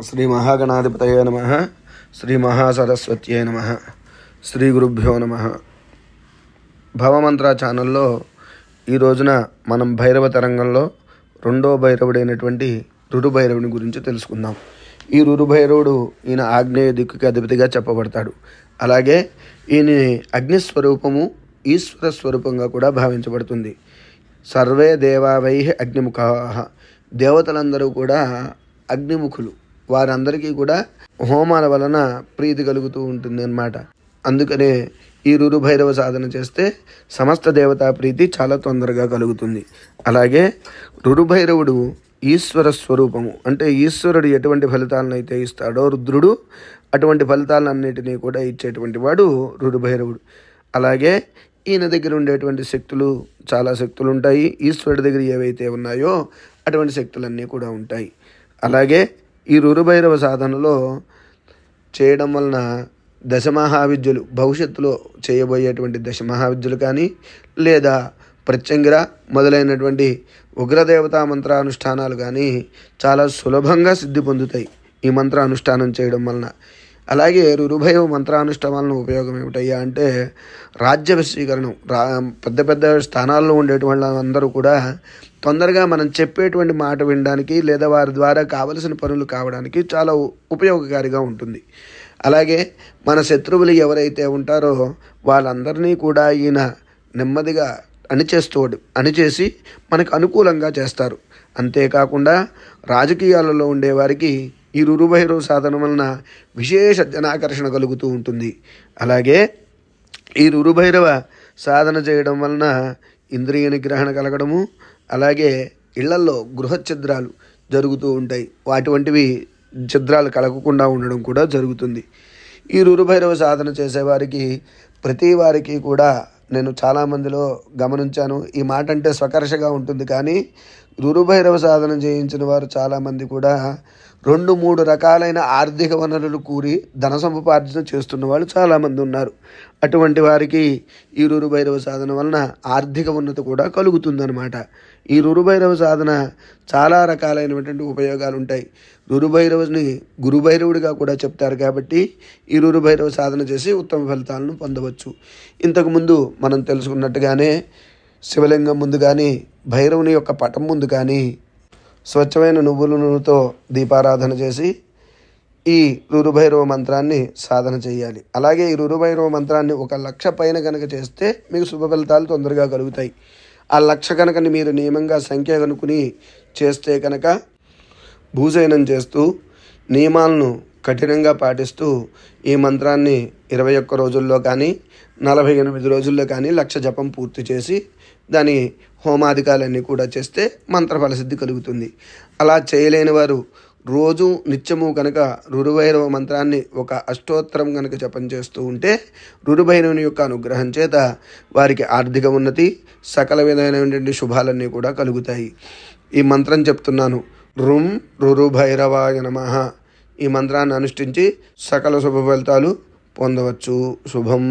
శ్రీ మహాగణాధిపతయే నమః. శ్రీ మహాసరస్వత్యే నమః. శ్రీ గురుభ్యో నమః. భవమంత్ర ఛానల్లో ఈ రోజున మనం భైరవ తరంగంలో రెండో భైరవుడైనటువంటి రురుభైరవుని గురించి తెలుసుకుందాం. ఈ రురుభైరవుడు ఈయన ఆగ్నేయ దిక్కుకి అధిపతిగా చెప్పబడతాడు. అలాగే ఈయన అగ్నిస్వరూపము, ఈశ్వర స్వరూపంగా కూడా భావించబడుతుంది. సర్వే దేవావై అగ్నిముఖాః, దేవతలందరూ కూడా అగ్నిముఖులు. వారందరికీ కూడా హోమాల వలన ప్రీతి కలుగుతూ ఉంటుంది అన్నమాట. అందుకనే ఈ రురుభైరవ సాధన చేస్తే సమస్త దేవతా ప్రీతి చాలా తొందరగా కలుగుతుంది. అలాగే రురుభైరవుడు ఈశ్వర స్వరూపము, అంటే ఈశ్వరుడు ఎటువంటి ఫలితాలను అయితే ఇస్తాడో రుద్రుడు అటువంటి ఫలితాలన్నిటినీ కూడా ఇచ్చేటువంటి వాడు రురుభైరవుడు. అలాగే ఈయన దగ్గర ఉండేటువంటి శక్తులు, చాలా శక్తులు ఉంటాయి. ఈశ్వరుడి దగ్గర ఏవైతే ఉన్నాయో అటువంటి శక్తులన్నీ కూడా ఉంటాయి. అలాగే ఈ రురుభైరవ సాధనలో చేయడం వలన దశమహావిద్యలు, భవిష్యత్తులో చేయబోయేటువంటి దశమహావిద్యలు కానీ, లేదా ప్రత్యంగిర మొదలైనటువంటి ఉగ్రదేవతా మంత్రానుష్ఠానాలు కానీ చాలా సులభంగా సిద్ధి పొందుతాయి ఈ మంత్రానుష్ఠానం చేయడం వలన. అలాగే రురుభైరవ మంత్రానుష్ఠానాలను ఉపయోగం ఏమిటయ్యా అంటే రాజ్య వశీకరణం. పెద్ద పెద్ద స్థానాల్లో ఉండేటువంటి వాళ్ళందరూ కూడా తొందరగా మనం చెప్పేటువంటి మాట వినడానికి, లేదా వారి ద్వారా కావలసిన పనులు కావడానికి చాలా ఉపయోగకారిగా ఉంటుంది. అలాగే మన శత్రువులు ఎవరైతే ఉంటారో వాళ్ళందరినీ కూడా ఈయన నెమ్మదిగా అణిచేసి మనకు అనుకూలంగా చేస్తారు. అంతేకాకుండా రాజకీయాలలో ఉండేవారికి ఈ రురుభైరవ సాధన వలన విశేష జనాకర్షణ కలుగుతూ ఉంటుంది. అలాగే ఈ రురుభైరవ సాధన చేయడం వలన ఇంద్రియ నిగ్రహణ కలగడము, అలాగే ఇళ్లల్లో గృహ ఛిద్రాలు జరుగుతూ ఉంటాయి. అటువంటివి ఛిద్రాలు కలగకుండా ఉండడం కూడా జరుగుతుంది. ఈ రురుభైరవ సాధన చేసేవారికి, ప్రతి వారికి కూడా నేను చాలామందిలో గమనించాను. ఈ మాట అంటే స్వకర్షగా ఉంటుంది, కానీ రురుభైరవ సాధన చేయించిన వారు చాలామంది కూడా 2-3 రకాలైన ఆర్థిక వనరులు కూరి ధన సముపార్జన చేస్తున్న వాళ్ళు చాలామంది ఉన్నారు. అటువంటి వారికి ఈ రురుభైరవ సాధన వలన ఆర్థిక ఉన్నతి కూడా కలుగుతుందన్నమాట. ఈ రురుభైరవ సాధన చాలా రకాలైనటువంటి ఉపయోగాలు ఉంటాయి. రురుభైరవుని గురుభైరవుడిగా కూడా చెప్తారు కాబట్టి ఈ రురుభైరవ సాధన చేసి ఉత్తమ ఫలితాలను పొందవచ్చు. ఇంతకుముందు మనం తెలుసుకున్నట్టుగానే శివలింగం ముందు కానీ, భైరవుని యొక్క పటం ముందు కానీ స్వచ్ఛమైన నువ్వుల నూనెతో దీపారాధన చేసి ఈ రురుభైరవ మంత్రాన్ని సాధన చేయాలి. అలాగే ఈ రురుభైరవ మంత్రాన్ని 1,00,000 పైన కనుక చేస్తే మీకు శుభ ఫలితాలు తొందరగా కలుగుతాయి. ఆ 1,00,000 కనుక మీరు నియమంగా సంఖ్య కనుక్కుని చేస్తే కనుక భూజయనం చేస్తూ నియమాలను కఠినంగా పాటిస్తూ ఈ మంత్రాన్ని 21 రోజుల్లో కానీ 48 రోజుల్లో కానీ 1,00,000 జపం పూర్తి చేసి దాని హోమాధికాలన్నీ కూడా చేస్తే మంత్రఫలసిద్ధి కలుగుతుంది. అలా చేయలేని వారు రోజు నిత్యము కనుక రురుభైరవ మంత్రాన్ని ఒక అష్టోత్తరం కనుక జపం చేస్తూ ఉంటే రురుభైరవుని యొక్క అనుగ్రహం చేత వారికి ఆర్థిక ఉన్నతి, సకల విధమైనటువంటి శుభాలన్నీ కూడా కలుగుతాయి. ఈ మంత్రం చెప్తున్నాను. రుం రురుభైరవాయ నమః. ఈ మంత్రాన్ని అనుష్ఠించి సకల శుభ ఫలితాలు పొందవచ్చు. శుభం.